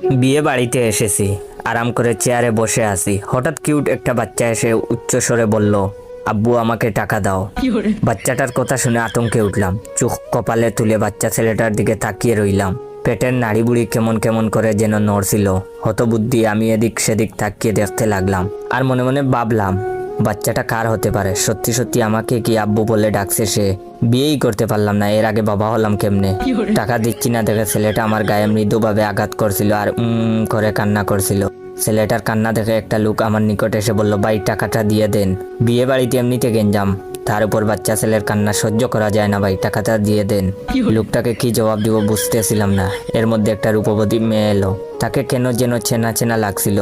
বিয়ে বাড়িতে এসেছি, আরাম করে চেয়ারে বসে আছি। হঠাৎ কিউট একটা বাচ্চা এসে উচ্চ স্বরে বলল, আব্বু আমাকে টাকা দাও। বাচ্চাটার কথা শুনে আতঙ্কে উঠলাম। চোখ কপালে তুলে বাচ্চা ছেলেটার দিকে তাকিয়ে রইলাম। পেটের নাড়িবুড়ি কেমন কেমন করে যেন নড়ছিল। হতবুদ্ধি আমি এদিক সেদিক তাকিয়ে দেখতে লাগলাম। আর মনে মনে ভাবলাম, বাচ্চাটা কার হতে পারে? সত্যি সত্যি আমাকে কি আব্বু বলে ডাকছে সে? বিয়েই করতে পারলাম না, এর আগে বাবা হলাম কেমনে? টাকা দিচ্ছি না দেখে ছেলেটা আমার গায়ে মৃদুভাবে আঘাত করছিল আর করে কান্না করছিল। ছেলেটার কান্না দেখে একটা লোক আমার নিকট এসে বলল, ভাই টাকাটা দিয়ে দেন। বিয়ে বাড়িতে এমনিতে গেঞ্জাম, তার উপর বাচ্চা ছেলের কান্না সহ্য করা যায় না, ভাই টাকাটা দিয়ে দেন। লোকটাকে কি জবাব দিব বুঝতেছিলাম না। এর মধ্যে একটা রূপবতী মেয়ে এলো। তাকে কেন যেন চেনা চেনা লাগছিল।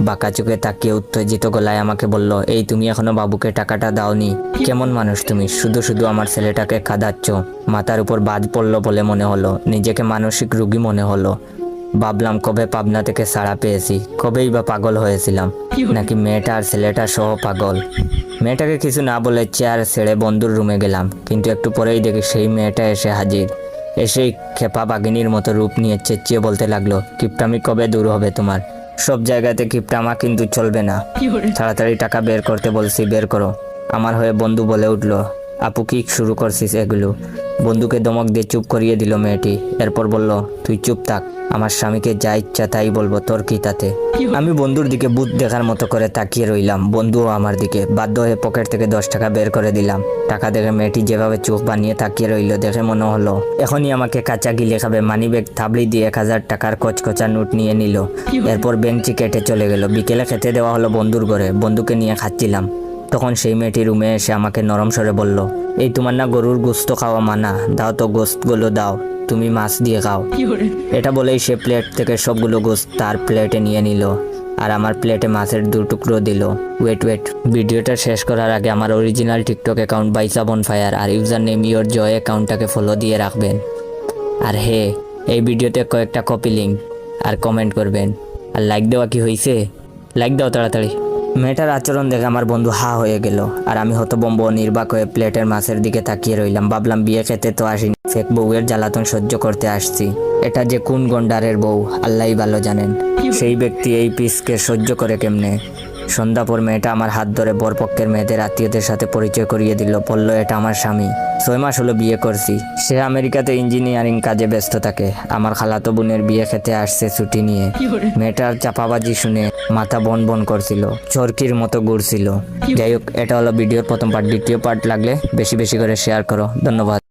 বাঁকা চোখে তাকিয়ে উত্তেজিত গলায় আমাকে বলল, এই তুমি এখনো বাবুকে টাকাটা দাওনি? কেমন মানুষ তুমি, শুধু শুধু আমার ছেলেটাকে কাঁদাচ্ছ? মাথার উপর বাজ পড়লো বলে মনে হলো, নিজেকে মানসিক রোগী মনে হলো। ভাবলাম কবে পাবনা থেকে ছাড়া পেয়েছি, কবেই বা পাগল হয়েছিলাম, নাকি মেয়েটা আর ছেলেটা সহ পাগল। মেয়েটাকে কিছু না বলে চেয়ার ছেড়ে বন্ধুর রুমে গেলাম, কিন্তু একটু পরেই দেখি সেই মেয়েটা এসে হাজির। এসেই খেপা বাঘিনীর মতো রূপ নিয়ে চেঁচিয়ে বলতে লাগলো, কিপটামি কবে দূর হবে তোমার? সব জায়গাতে কিপটামা কিন্তু চলবে না। তাড়াতাড়ি টাকা বের করতে বলছি, বের করো। আমার হয়ে বন্ধু বলে উঠলো, আপু কি শুরু করছিস এগুলো? বন্ধুকে ধমক দিয়ে চুপ করিয়ে দিল মেয়েটি। এরপর বলল, তুই চুপ থাক, আমার স্বামীকে যা ইচ্ছা তাই বলবো, তোর কি তাতে? আমি বন্ধুর দিকে ভূত দেখার মতো করে তাকিয়ে রইলাম, বন্ধুও আমার দিকে। বাধ্য হয়ে পকেট থেকে 10 টাকা বের করে দিলাম। টাকা দেখে মেয়েটি যেভাবে চোখ বানিয়ে তাকিয়ে রইল, দেখে মনে হলো এখনই আমাকে কাঁচা গিলে খাবে। মানিব্যাগ থাবড়ি দিয়ে 1000 টাকার কচকচা নোট নিয়ে নিল। এরপর বেঞ্চি কেটে চলে গেল। বিকেলে খেতে দেওয়া হলো বন্ধুর ঘরে, বন্ধুকে নিয়ে খাচ্ছিলাম। তখন সেই মেয়েটি রুমে এসে আমাকে নরম স্বরে বলল, এই তোমার না গরুর গোস্ত খাওয়া মানা, দাও তো গোস্তগুলো দাও, তুমি মাছ দিয়ে খাও। এটা বলেই সে প্লেট থেকে সবগুলো গোস্ত তার প্লেটে নিয়ে নিল আর আমার প্লেটে মাছের 2 টুকরো দিল। ওয়েট, ভিডিওটা শেষ করার আগে আমার অরিজিনাল টিকটক অ্যাকাউন্ট বাইসা বনফায়ার আর ইউজার নেম ইয়োর জয় অ্যাকাউন্টটাকে ফলো দিয়ে রাখবেন। আর হে, এই ভিডিওতে কয়েকটা কপি লিঙ্ক আর কমেন্ট করবেন। আর লাইক দেওয়া কি হয়েছে? লাইক দাও তাড়াতাড়ি। মেয়েটার আচরণ দেখে আমার বন্ধু হা হয়ে গেল আর আমি হতবম্ব নির্বাক হয়ে প্লেটের মাছের দিকে তাকিয়ে রইলাম। ভাবলাম বিয়ে খেতে তো আসিনি, ফেক বউয়ের জ্বালাতন সহ্য করতে আসছি। এটা যে কোন গন্ডারের বউ আল্লাহই ভালো জানেন। সেই ব্যক্তি এই পিসকে সহ্য করে কেমনে? সন্ধ্যা পর মেয়েটা আমার হাত ধরে বরপক্ষের মেয়েদের আত্মীয়দের সাথে পরিচয় করিয়ে দিল। বলল, এটা আমার স্বামী, 6 মাস হলো বিয়ে করছি। সে আমেরিকাতে ইঞ্জিনিয়ারিং কাজে ব্যস্ত থাকে। আমার খালাতো বোনের বিয়ে খেতে আসছে ছুটি নিয়ে। মেয়েটার চাপাবাজি শুনে মাথা বন বন করছিল, চরকির মতো ঘুরছিল। যাই হোক, এটা হলো ভিডিওর প্রথম পার্ট। দ্বিতীয় পার্ট লাগলে বেশি বেশি করে শেয়ার করো। ধন্যবাদ।